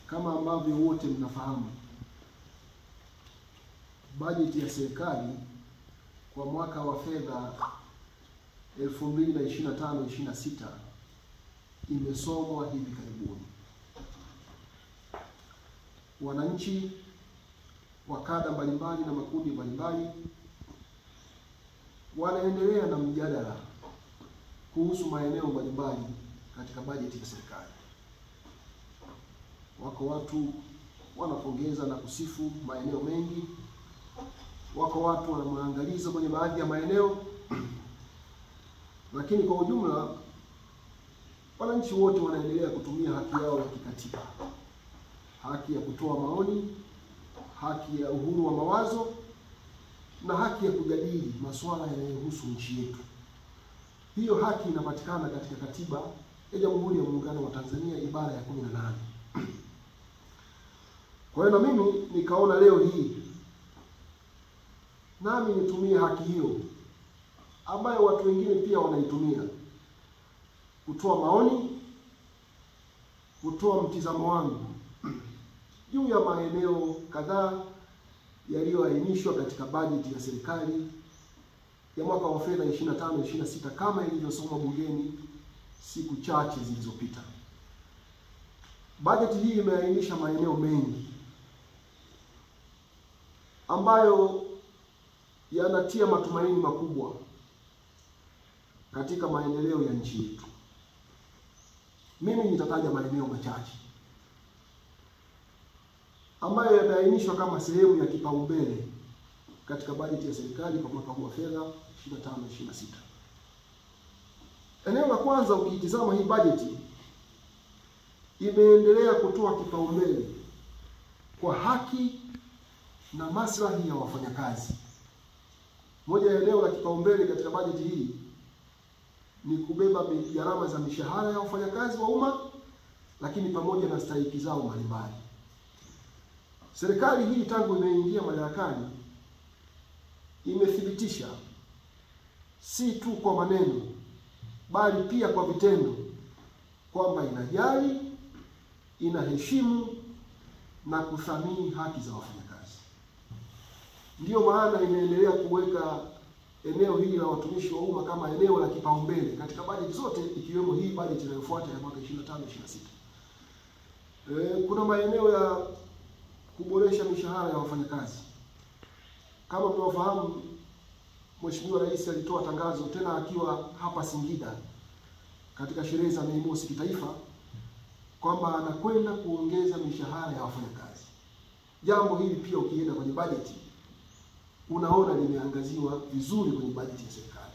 Kama ambavyo wote mnafahamu, bajeti ya serikali kwa mwaka wa fedha 2025/26 imesomwa hivi karibuni. Wananchi wa kada mbalimbali na makundi mbalimbali wanaendelea na mjadala kuhusu maeneo mbalimbali katika bajeti ya serikali. Wako watu wanapongeza na kusifu maeneo mengi, wako watu wanamwangaliza kwenye baadhi ya maeneo, lakini kwa ujumla wananchi wote wanaendelea kutumia haki yao ya kikatiba, haki ya kutoa maoni, haki ya uhuru wa mawazo na haki ya kujadili masuala yanayohusu nchi yetu. Hiyo haki inapatikana katika katiba ya Jamhuri ya Muungano wa Tanzania ibara ya 18. Kwa hiyo na mimi nikaona leo hii nami nitumie haki hiyo ambayo watu wengine pia wanaitumia, kutoa maoni, kutoa mtizamo wangu juu ya maeneo kadhaa yaliyoainishwa katika bajeti ya serikali ya mwaka wa fedha 25/26 kama ilivyosomwa bungeni siku chache zilizopita. Bajeti hii imeainisha maeneo mengi ambayo yanatia matumaini makubwa katika maendeleo ya nchi yetu. Mimi nitataja maeneo machache ambayo yameainishwa kama sehemu ya kipaumbele katika bajeti ya serikali kwa mwaka huu wa fedha 25/26. Eneo la kwanza, ukitizama hii bajeti imeendelea kutoa kipaumbele kwa haki na maslahi ya wafanyakazi. Moja ya eneo la kipaumbele katika bajeti hii ni kubeba gharama za mishahara ya wafanyakazi wa umma, lakini pamoja na stahiki zao mbalimbali. Serikali hii tangu imeingia madarakani imethibitisha si tu kwa maneno bali pia kwa vitendo kwamba inajali, inaheshimu na kuthamini haki za wafanyakazi. Ndiyo maana imeendelea kuweka eneo hili la watumishi wa umma kama eneo la kipaumbele katika bajeti zote, ikiwemo hii bajeti inayofuata ya mwaka 25/26. Kuna maeneo ya kuboresha mishahara ya wafanyakazi. Kama mnaofahamu, Mheshimiwa Rais alitoa tangazo tena akiwa hapa Singida katika sherehe za Mei Mosi kitaifa kwamba anakwenda kuongeza mishahara ya wafanyakazi. Jambo hili pia ukienda kwenye bajeti unaona limeangaziwa vizuri kwenye bajeti ya serikali.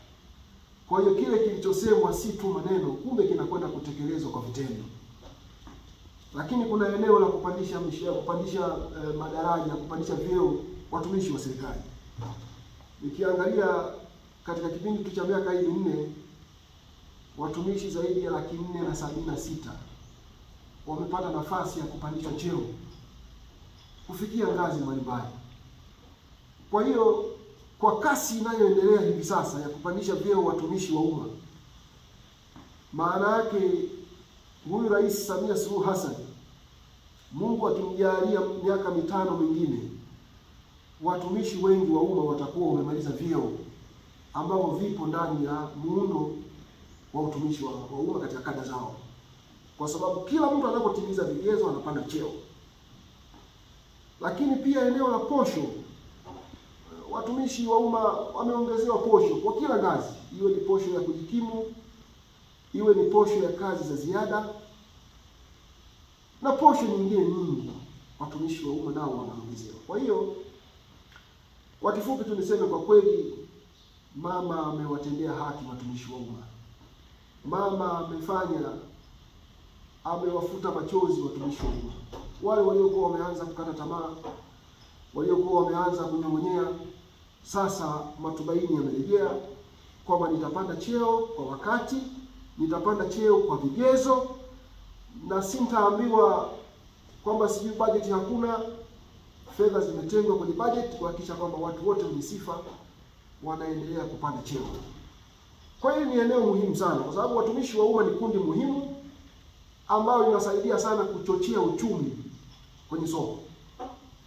Kwa hiyo kile kilichosemwa si tu maneno, kumbe kinakwenda kutekelezwa kwa vitendo. Lakini kuna eneo la kupandisha madaraja, kupandisha vyeo watumishi wa serikali. Nikiangalia katika kipindi tu cha miaka hii minne, watumishi zaidi ya 476 wamepata nafasi ya kupandishwa cheo kufikia ngazi mbalimbali. Kwa hiyo kwa kasi inayoendelea hivi sasa ya kupandisha vyeo watumishi wa umma, maana yake huyu Rais Samia Suluhu Hassan, Mungu akimjalia miaka 5 mingine, watumishi wengi wa umma watakuwa wamemaliza vyeo ambavyo vipo ndani ya muundo wa utumishi wa umma katika kada zao, kwa sababu kila mtu anapotimiza vigezo anapanda cheo. Lakini pia eneo la posho, watumishi wa umma wameongezewa posho kwa kila ngazi, iwe ni posho ya kujikimu, iwe ni posho ya kazi za ziada na posho nyingine nyingi, watumishi wa umma nao wanaongezewa. Kwa hiyo kwa kifupi tu niseme kwa kweli, mama amewatendea haki watumishi wa umma. Mama amewafuta machozi watumishi wa umma. Wale waliokuwa wameanza kukata tamaa, waliokuwa wameanza kunyong'onyea, sasa matumaini yamerejea kwamba nitapanda cheo kwa wakati, nitapanda cheo kwa vigezo, na sintaambiwa kwamba sijui bajeti hakuna. Fedha zimetengwa kwenye bajeti kuhakikisha kwamba watu wote wenye sifa wanaendelea kupanda cheo. Kwa hiyo ni eneo muhimu sana, kwa sababu watumishi wa umma ni kundi muhimu ambao linasaidia sana kuchochea uchumi kwenye soko.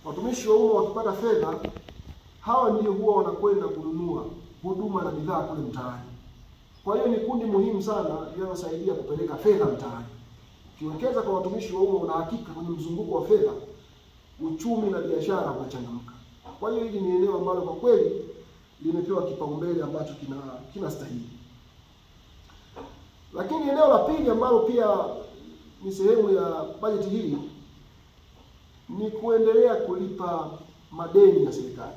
Watumishi wa umma wakipata fedha, hawa ndio huwa wanakwenda kununua huduma na bidhaa kule mtaani. Kwa hiyo ni kundi muhimu sana linalosaidia kupeleka fedha mtaani. Ukiwekeza kwa watumishi wa umma, una hakika kwenye mzunguko wa fedha, uchumi na biashara unachangamka. Kwa hiyo hili ni eneo ambalo kwa kweli limepewa kipaumbele ambacho kinastahili. Lakini eneo la pili ambalo pia ni sehemu ya bajeti hii ni kuendelea kulipa madeni ya serikali.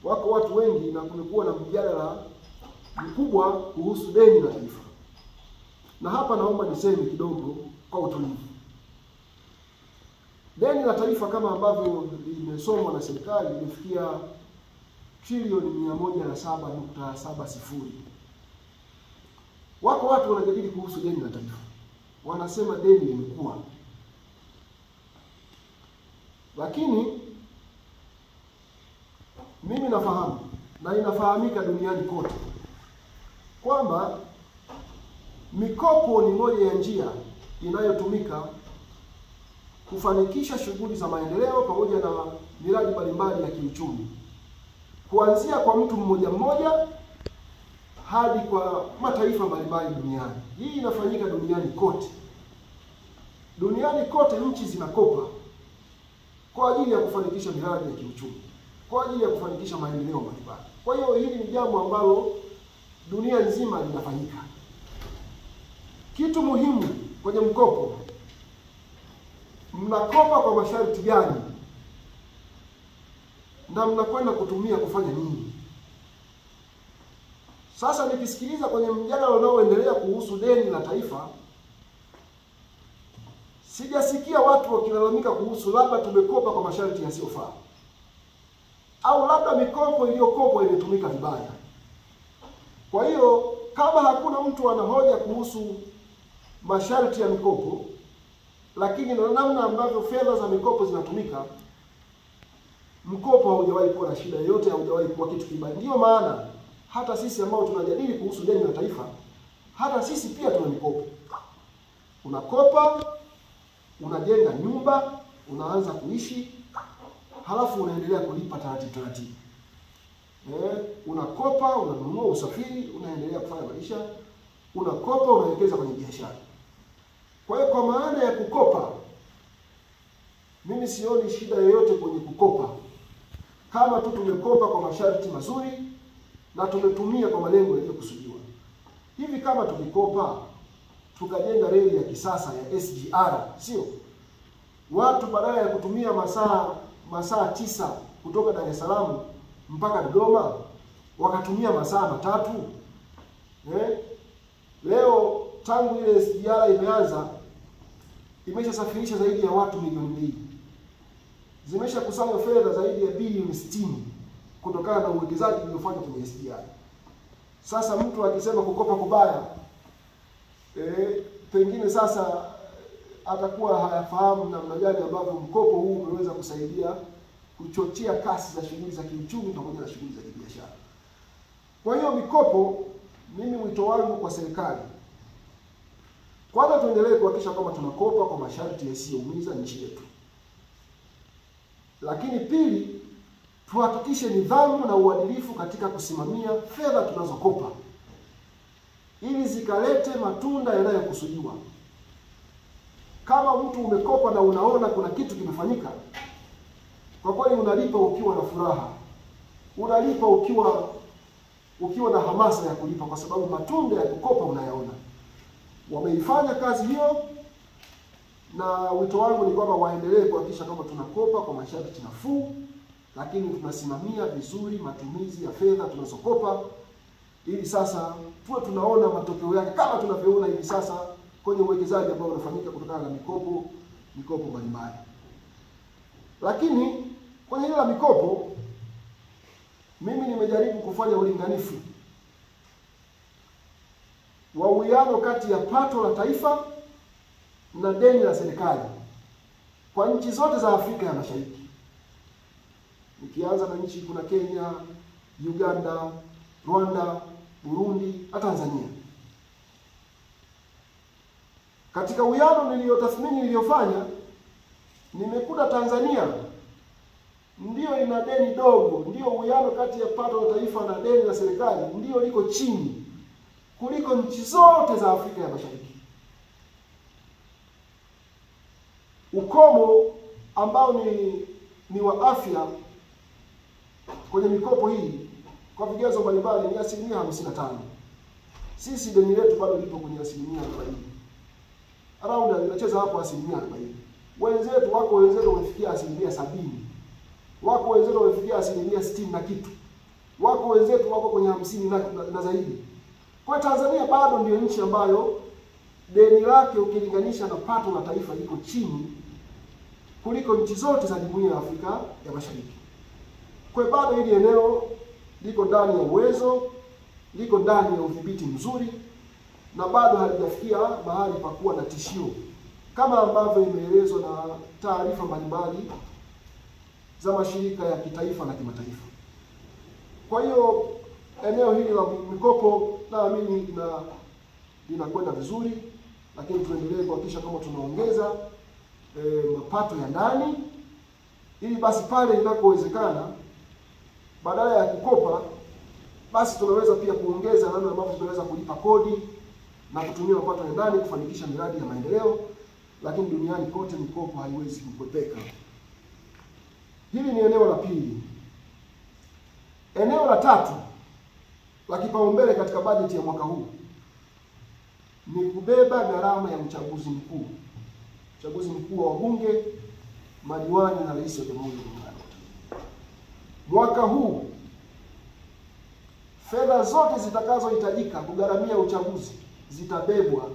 Wako watu wengi na kumekuwa na mjadala mkubwa kuhusu deni la taifa. Na hapa naomba niseme kidogo kwa utulivu. Deni la taifa kama ambavyo limesomwa na serikali limefikia trilioni 107.70. Wako watu wanajadili kuhusu deni la taifa. Wanasema deni limekuwa. Lakini mimi nafahamu na inafahamika duniani kote kwamba mikopo ni moja ya njia inayotumika kufanikisha shughuli za maendeleo pamoja na miradi mbalimbali ya kiuchumi, kuanzia kwa mtu mmoja mmoja hadi kwa mataifa mbalimbali duniani. Hii inafanyika duniani kote. Duniani kote nchi zinakopa kwa ajili ya kufanikisha miradi ya kiuchumi, kwa ajili ya kufanikisha maendeleo mbalimbali. Kwa hiyo hili ni jambo ambalo dunia nzima linafanyika. Kitu muhimu kwenye mkopo, mnakopa kwa masharti gani na mnakwenda kutumia kufanya nini? Sasa nikisikiliza kwenye mjadala unaoendelea kuhusu deni la taifa, sijasikia watu wakilalamika kuhusu labda tumekopa kwa masharti yasiyofaa au labda mikopo iliyokopwa imetumika vibaya. Kwa hiyo kama hakuna mtu anahoja kuhusu masharti ya mikopo, lakini na namna ambavyo fedha za mikopo zinatumika, mkopo haujawahi kuwa na shida yoyote, haujawahi kuwa kitu kibaya. Ndio maana hata sisi ambao tunajadili kuhusu deni la taifa, hata sisi pia tuna mikopo. Unakopa, unajenga nyumba, unaanza kuishi, halafu unaendelea kulipa taratibu. Unakopa, unanunua usafiri, unaendelea kufanya maisha, unakopa, unawekeza kwenye biashara. Kwa hiyo kwa maana ya kukopa, mimi sioni shida yoyote kwenye kukopa, kama tu tumekopa kwa masharti mazuri na tumetumia kwa malengo yaliyokusudiwa. Hivi kama tukikopa tukajenga reli ya kisasa ya SGR, sio? Watu badala ya kutumia masaa 9 kutoka Dar es Salaam mpaka Dodoma wakatumia masaa 3. Leo tangu ile SGR imeanza imeshasafirisha zaidi ya watu milioni 2. Zimeshakusanya fedha zaidi ya bilioni 60 kutokana na uwekezaji uliofanywa kwenye SGR. Sasa mtu akisema kukopa kubaya, pengine sasa atakuwa hayafahamu namna gani ambavyo mkopo huu umeweza kusaidia kuchochea kasi za shughuli za kiuchumi pamoja na shughuli za kibiashara. Kwa hiyo mikopo, mimi mwito wangu kwa serikali, kwanza tuendelee kuhakikisha kwamba tunakopa kwa masharti yasiyoumiza nchi yetu. Lakini pili, tuhakikishe nidhamu na uadilifu katika kusimamia fedha tunazokopa ili zikalete matunda yanayokusudiwa. Kama mtu umekopa na unaona kuna kitu kimefanyika, kwa kweli unalipa ukiwa na furaha. Unalipa ukiwa na hamasa ya kulipa, kwa sababu matunda ya kukopa unayaona. Wameifanya kazi hiyo, na wito wangu ni kwamba waendelee kuhakikisha kwamba tunakopa kwa masharti nafuu, lakini tunasimamia vizuri matumizi ya fedha tunazokopa, ili sasa tuwe tunaona matokeo yake kama tunavyoona hivi sasa kwenye uwekezaji ambao unafanyika kutokana na mikopo mbalimbali. Lakini kwenye ile mikopo, mimi nimejaribu kufanya ulinganifu wa uwiano kati ya pato la taifa na deni la serikali kwa nchi zote za Afrika ya Mashariki. Nikianza na nchi, kuna Kenya, Uganda, Rwanda, Burundi na Tanzania. Katika uwiano tathmini niliyofanya, nimekuta Tanzania ndio ina deni dogo, ndio uwiano kati ya pato la taifa na deni la serikali ndio liko chini kuliko nchi zote za Afrika ya Mashariki. Ukomo ambao ni wa afya kwenye mikopo hii kwa vigezo mbalimbali ni 55%. Sisi deni letu bado lipo kwenye 40%. Around inacheza hapo 40%. Wenzetu wamefikia 70%. Wako wenzetu wamefikia 60% na kitu. Wako wenzetu wako kwenye 50 na zaidi. Kwa Tanzania bado ndio nchi ambayo deni lake ukilinganisha na pato la taifa liko chini kuliko nchi zote za Jumuiya ya Afrika ya Mashariki. Kwa bado hili eneo liko ndani ya uwezo, liko ndani ya udhibiti mzuri, na bado halijafikia mahali pa kuwa na tishio kama ambavyo imeelezwa na taarifa mbalimbali za mashirika ya kitaifa na kimataifa. Kwa hiyo eneo hili la mikopo naamini linakwenda vizuri, lakini tuendelee kuhakikisha kama tunaongeza mapato ya ndani, ili basi pale inapowezekana badala ya kukopa basi tunaweza pia kuongeza namna ambavyo tunaweza kulipa kodi na kutumia mapato ya ndani kufanikisha miradi ya maendeleo, lakini duniani kote mikopo haiwezi kukwepeka. Hili ni eneo la pili. Eneo la tatu la kipaumbele katika bajeti ya mwaka huu ni kubeba gharama ya uchaguzi mkuu. Uchaguzi mkuu wa wabunge, madiwani na rais wa Jamhuri ya Muungano. Mwaka huu fedha zote zitakazohitajika kugharamia uchaguzi zitabebwa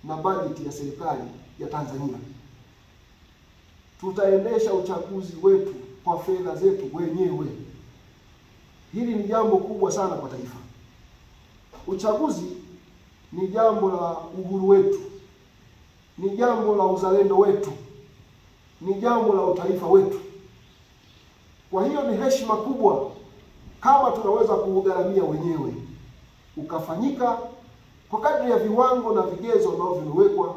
na bajeti ya serikali ya Tanzania. Tutaendesha uchaguzi wetu kwa fedha zetu wenyewe. Hili ni jambo kubwa sana kwa taifa. Uchaguzi ni jambo la uhuru wetu, ni jambo la uzalendo wetu, ni jambo la utaifa wetu. Kwa hiyo ni heshima kubwa kama tunaweza kuugharamia wenyewe, ukafanyika kwa kadri ya viwango na vigezo ambavyo vimewekwa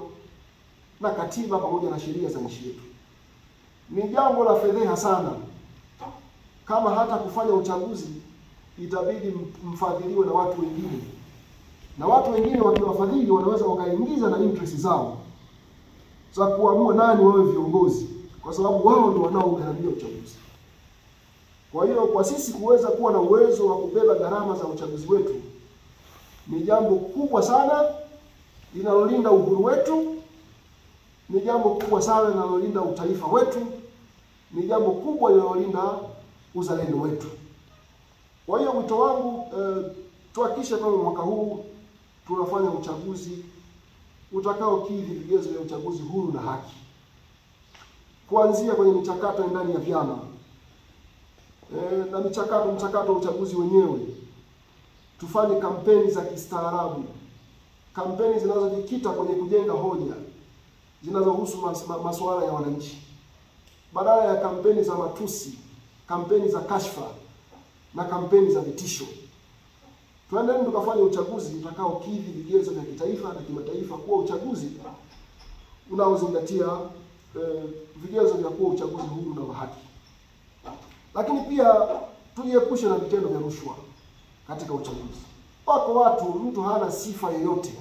na katiba pamoja na sheria za nchi yetu. Ni jambo la fedheha sana kama hata kufanya uchaguzi itabidi mfadhiliwe na watu wengine, na watu wengine wakiwafadhili wanaweza wakaingiza na interest zao za kuamua nani wawe viongozi, kwa sababu wao ndio wanaogharamia uchaguzi. Kwa hiyo kwa sisi kuweza kuwa na uwezo wa kubeba gharama za uchaguzi wetu ni jambo kubwa sana linalolinda uhuru wetu, ni jambo kubwa sana linalolinda utaifa wetu, ni jambo kubwa linalolinda uzalendo wetu. Kwa hiyo wito wangu tuhakikishe kama mwaka huu tunafanya uchaguzi utakaokidhi vigezo vya uchaguzi huru na haki. Kuanzia kwenye michakato ndani ya vyama na mchakato wa uchaguzi wenyewe. Tufanye kampeni za kistaarabu, kampeni zinazojikita kwenye kujenga hoja zinazohusu masuala ya wananchi, badala ya kampeni za matusi, kampeni za kashfa na kampeni za vitisho. Tuendeni tukafanye uchaguzi utakaokidhi vigezo vya kitaifa na kimataifa, kuwa uchaguzi unaozingatia vigezo vya kuwa uchaguzi huru na wa haki. Lakini pia tujiepushe na vitendo vya rushwa katika uchaguzi. Wako watu, mtu hana sifa yoyote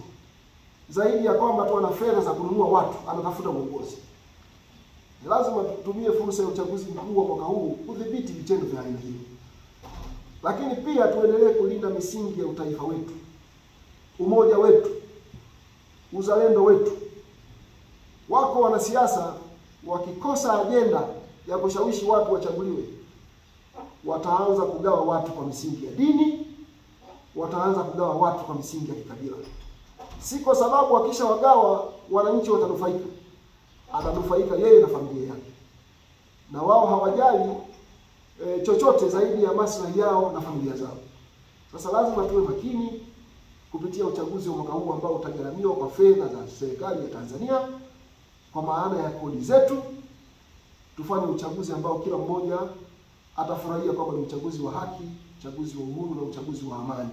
zaidi ya kwamba tu ana fedha za kununua watu, anatafuta uongozi. Lazima tutumie fursa ya uchaguzi mkuu wa mwaka huu kudhibiti vitendo vya aina hiyo. Lakini pia tuendelee kulinda misingi ya utaifa wetu, umoja wetu, uzalendo wetu. Wako wanasiasa wakikosa ajenda ya kushawishi watu wachaguliwe, wataanza kugawa watu kwa misingi ya dini, wataanza kugawa watu kwa misingi ya kikabila. Si kwa sababu wakisha wagawa wananchi watanufaika. Atanufaika yeye na familia yake, na wao hawajali chochote zaidi ya maslahi yao na familia zao. Sasa lazima tuwe makini kupitia uchaguzi wa mwaka huu ambao utagharamiwa kwa fedha za serikali ya Tanzania, kwa maana ya kodi zetu. Tufanye uchaguzi ambao kila mmoja atafurahia kwamba ni uchaguzi wa haki, uchaguzi wa uhuru na uchaguzi wa amani.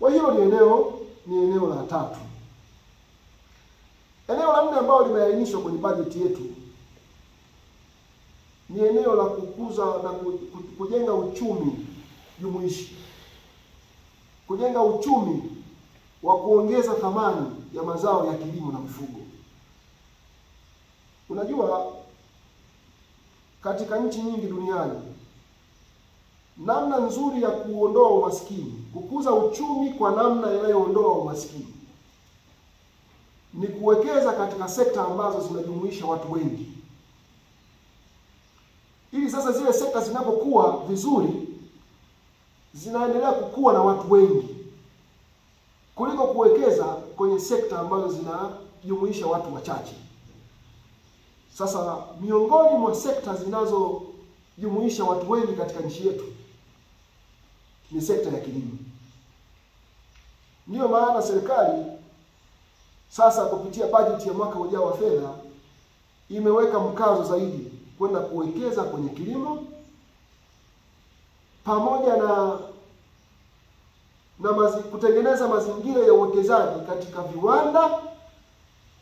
Kwa hiyo ni eneo la tatu. Eneo la nne ambalo limeainishwa kwenye bajeti yetu ni eneo la kukuza na kujenga uchumi jumuishi, kujenga uchumi wa kuongeza thamani ya mazao ya kilimo na mifugo. Unajua, katika nchi nyingi duniani, namna nzuri ya kuondoa umaskini, kukuza uchumi kwa namna inayoondoa umaskini, ni kuwekeza katika sekta ambazo zinajumuisha watu wengi. Ili sasa zile sekta zinapokuwa vizuri, zinaendelea kukua na watu wengi, kuliko kuwekeza kwenye sekta ambazo zinajumuisha watu wachache. Sasa miongoni mwa sekta zinazojumuisha watu wengi katika nchi yetu ni sekta ya kilimo. Ndiyo maana serikali sasa kupitia bajeti ya mwaka ujao wa fedha imeweka mkazo zaidi kwenda kuwekeza kwenye kilimo, pamoja kutengeneza mazingira ya uwekezaji katika viwanda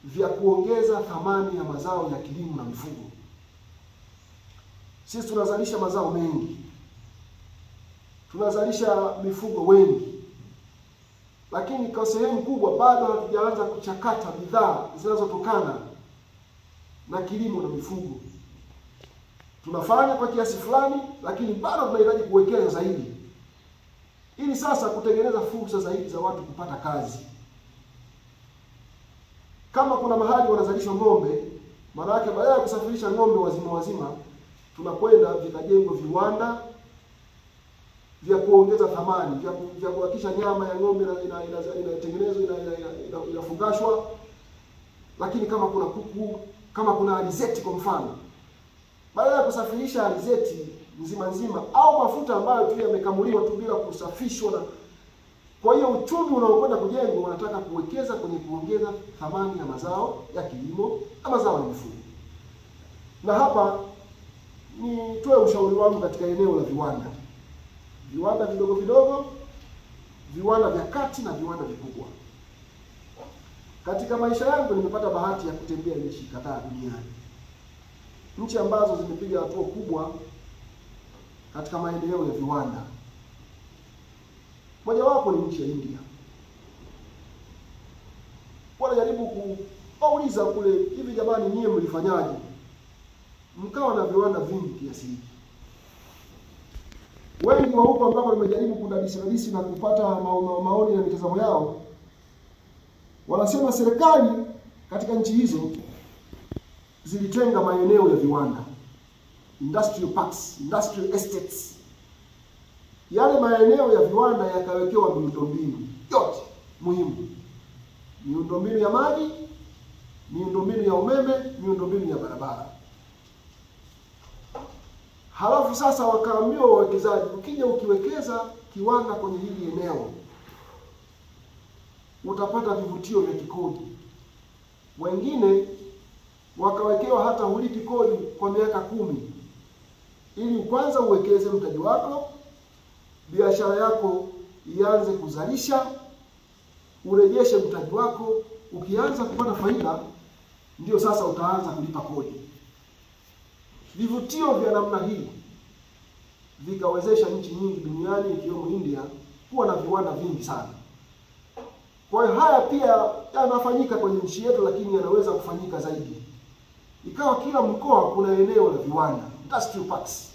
vya kuongeza thamani ya mazao ya kilimo na mifugo. Sisi tunazalisha mazao mengi, tunazalisha mifugo wengi, lakini kwa sehemu kubwa bado hatujaanza kuchakata bidhaa zinazotokana na kilimo na mifugo. Tunafanya kwa kiasi fulani, lakini bado tunahitaji kuwekeza zaidi, ili sasa kutengeneza fursa zaidi za watu kupata kazi. Kama kuna mahali wanazalishwa ng'ombe, maana yake badala ya kusafirisha ng'ombe wazima, tunakwenda vikajengwa viwanda vya kuongeza thamani, vya kuhakikisha nyama ya ng'ombe inatengenezwa, inafungashwa. Lakini kama kuna kuku, kama kuna alizeti kwa mfano, badala ya kusafirisha alizeti nzima au mafuta ambayo tu yamekamuliwa tu bila kusafishwa, na kwa hiyo uchumi unaokwenda kujengwa unataka kuwekeza kwenye kuongeza thamani ya mazao ya kilimo na mazao ya mifugo. Na hapa nitoe ushauri wangu katika eneo la viwanda. Viwanda vidogo vidogo, viwanda vya kati na viwanda vikubwa. Katika maisha yangu nimepata bahati ya kutembea nchi kadhaa duniani, nchi ambazo zimepiga hatua kubwa katika maendeleo ya viwanda. Mojawapo ni nchi ya India. Wanajaribu kuuliza kule, hivi jamani, nyie mlifanyaje mkawa na viwanda vingi kiasi hiki? Wengi wa huko ambao nimejaribu kudadisi na kupata maoni na mitazamo yao, wanasema serikali katika nchi hizo zilitenga maeneo ya viwanda, industrial parks, industrial estates. Yale maeneo ya viwanda yakawekewa miundombinu yote muhimu, miundombinu ya maji, miundombinu ya umeme, miundombinu ya barabara. Halafu sasa wakaambiwa wawekezaji, ukija ukiwekeza kiwanda kwenye hili eneo utapata vivutio vya kikodi. Wengine wakawekewa hata ulipi kodi kwa miaka 10, ili kwanza uwekeze mtaji wako, biashara yako ianze kuzalisha, urejeshe mtaji wako. Ukianza kupata faida, ndio sasa utaanza kulipa kodi. Vivutio vya namna hii vikawezesha nchi nyingi duniani ikiwemo India kuwa na viwanda vingi sana. Kwa hiyo haya pia yanafanyika kwenye nchi yetu, lakini yanaweza kufanyika zaidi. Ikawa kila mkoa kuna eneo la viwanda, industrial parks,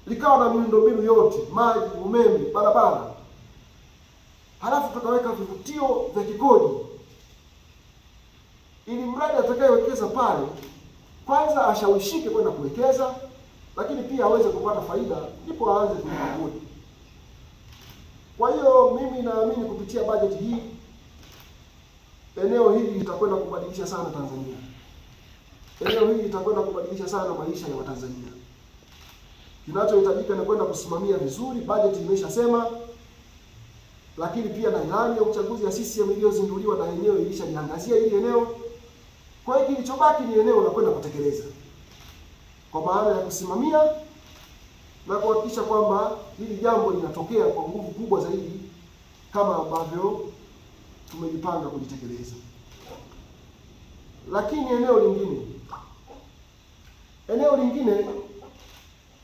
likawa na miundombinu yote, maji, umeme, barabara. Halafu tukaweka vivutio vya kikodi, ili mradi atakayewekeza pale kwanza ashawishike kwenda kuwekeza, lakini pia aweze kupata faida, ndipo aanze kulipa kodi. Kwa hiyo mimi naamini kupitia bajeti hii, eneo hili litakwenda kubadilisha sana Tanzania. Eneo hili litakwenda kubadilisha sana maisha ya Watanzania. Kinachohitajika ni kwenda kusimamia vizuri. Bajeti imeshasema, lakini pia na ilani ya uchaguzi ya CCM iliyozinduliwa na yenyewe ilishaliangazia hili eneo. Kwa hiyo kilichobaki ni eneo la kwenda kutekeleza, kwa maana ya kusimamia na kuhakikisha kwamba hili jambo linatokea kwa nguvu kubwa zaidi kama ambavyo tumejipanga kulitekeleza. Lakini eneo lingine, Eneo lingine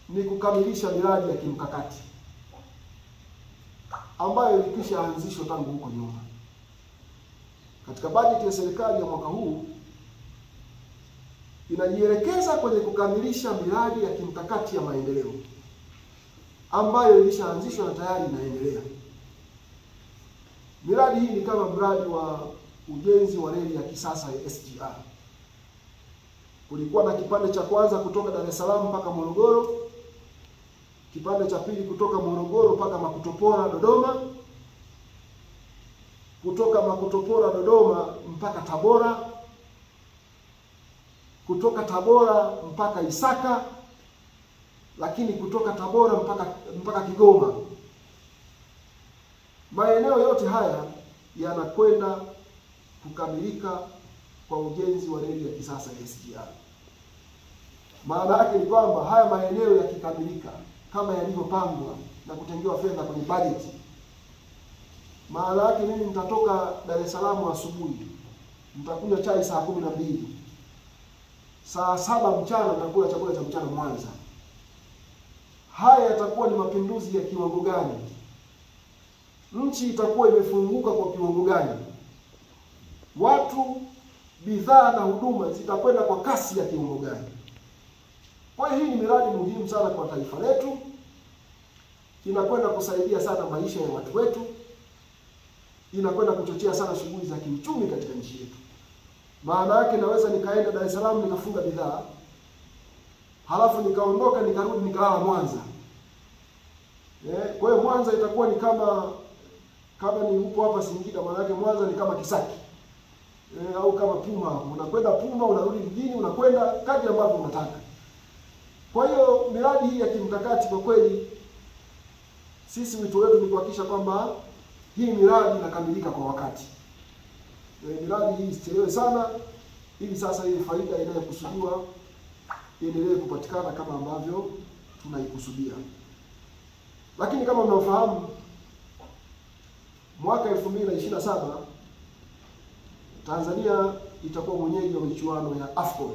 ni kukamilisha miradi ya kimkakati ambayo ilikwisha anzishwa tangu huko nyuma. Katika bajeti ya serikali ya mwaka huu inajielekeza kwenye kukamilisha miradi ya kimkakati ya maendeleo ambayo ilishaanzishwa na tayari inaendelea. Miradi hii ni kama mradi wa ujenzi wa reli ya kisasa ya SGR. Kulikuwa na kipande cha kwanza kutoka Dar es Salaam mpaka Morogoro, kipande cha pili kutoka Morogoro mpaka Makutopora Dodoma, kutoka Makutopora Dodoma mpaka Tabora, kutoka Tabora mpaka Isaka, lakini kutoka Tabora mpaka Kigoma. Maeneo yote haya yanakwenda kukamilika kwa ujenzi wa reli ya kisasa ya SGR. Maana yake ni kwamba haya maeneo yakikamilika kama yalivyopangwa na kutengewa fedha kwenye bajeti, maana yake mimi nitatoka Dar es Salaam asubuhi, nitakunywa chai saa 12, saa 7 mchana nitakula chakula cha mchana Mwanza. Haya yatakuwa ni mapinduzi ya kiwango gani? Nchi itakuwa imefunguka kwa kiwango gani? Watu, bidhaa na huduma zitakwenda kwa kasi ya kiwango gani? Kwa hiyo hii ni miradi muhimu sana kwa taifa letu. Inakwenda kusaidia sana maisha ya watu wetu. Inakwenda kuchochea sana shughuli za kiuchumi katika nchi yetu. Maana yake naweza nikaenda Dar es Salaam nikafunga bidhaa, halafu nikaondoka nikarudi nikalala Mwanza. Kwa hiyo Mwanza itakuwa ni kama ni upo hapa Singida, maana yake Mwanza ni kama Kisaki. Au kama Puma, unakwenda Puma unarudi mjini, unakwenda kadri ambavyo unataka. Kwa hiyo miradi hii ya kimkakati kwa kweli sisi wito wetu ni kuhakikisha kwamba hii miradi inakamilika kwa wakati. Miradi hii isichelewe sana ili sasa ile faida inayokusudiwa iendelee kupatikana kama ambavyo tunaikusudia. Lakini kama mnafahamu, mwaka 2027 Tanzania itakuwa mwenyeji wa michuano ya AFCON.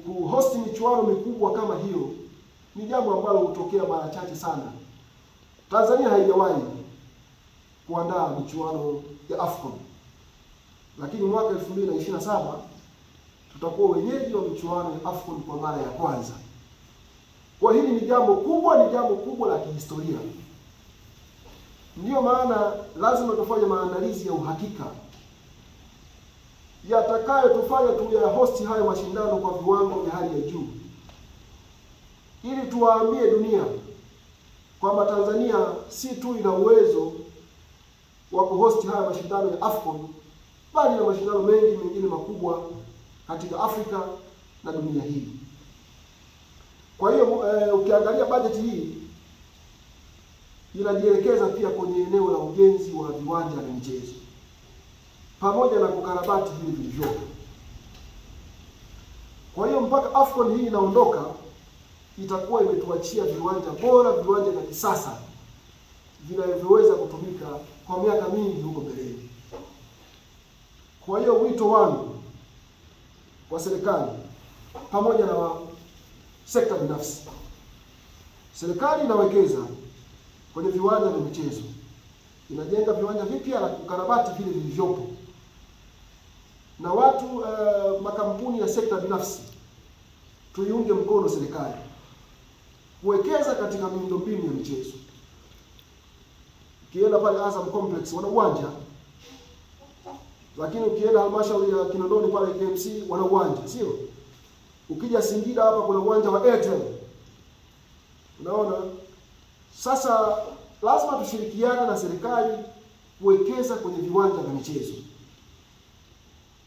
Kuhost michuano mikubwa kama hiyo ni jambo ambalo hutokea mara chache sana. Tanzania haijawahi kuandaa michuano ya AFCON. Lakini mwaka 2027 tutakuwa wenyeji wa michuano ya AFCON kwa mara ya kwanza. Kwa hili ni jambo kubwa la kihistoria. Ndiyo maana lazima tufanye maandalizi ya uhakika yatakayo tufanya tuyahosti haya mashindano kwa viwango vya hali ya juu, ili tuwaambie dunia kwamba Tanzania si tu ina uwezo wa kuhosti haya mashindano ya AFCON, bali na mashindano mengi mengine makubwa katika Afrika na dunia hii. Kwa hiyo ukiangalia bajeti hii inajielekeza pia kwenye eneo la ujenzi wa viwanja vya michezo pamoja na kukarabati vile vilivyopo. Kwa hiyo mpaka AFCON hii inaondoka itakuwa imetuachia viwanja bora, viwanja vya kisasa vinavyoweza kutumika kwa miaka mingi huko mbeleni. Kwa hiyo wito wangu kwa serikali pamoja na sekta binafsi, serikali inawekeza kwenye viwanja vya michezo, inajenga viwanja vipya na kukarabati vile vilivyopo, na watu makampuni ya sekta binafsi tuiunge mkono serikali kuwekeza katika miundombinu ya michezo. Ukienda pale Azam Complex wana uwanja, lakini ukienda halmashauri ya Kinondoni pale KMC wana uwanja, sio? Ukija Singida hapa kuna uwanja wa Airtel. Unaona? Sasa lazima tushirikiane na serikali kuwekeza kwenye viwanja vya michezo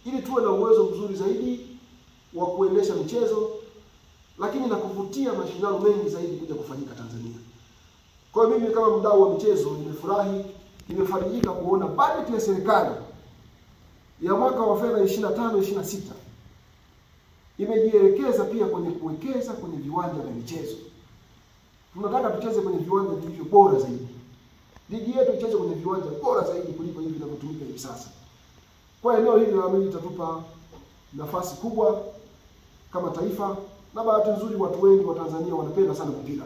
ili tuwe na uwezo mzuri zaidi wa kuendesha michezo, lakini na kuvutia mashindano mengi zaidi kuja kufanyika Tanzania. Kwa hiyo mimi kama mdau wa michezo nimefarijika kuona bajeti ya serikali ya mwaka wa fedha 25-26 imejielekeza pia kwenye kuwekeza kwenye viwanja vya michezo. Tunataka tucheze kwenye viwanja vilivyo bora zaidi. Ligi yetu icheze kwenye viwanja bora zaidi kuliko hivi vinavyotumika hivi sasa. Kwa eneo hili naamini litatupa nafasi kubwa kama taifa, na bahati nzuri watu wengi wa Tanzania wanapenda sana mpira.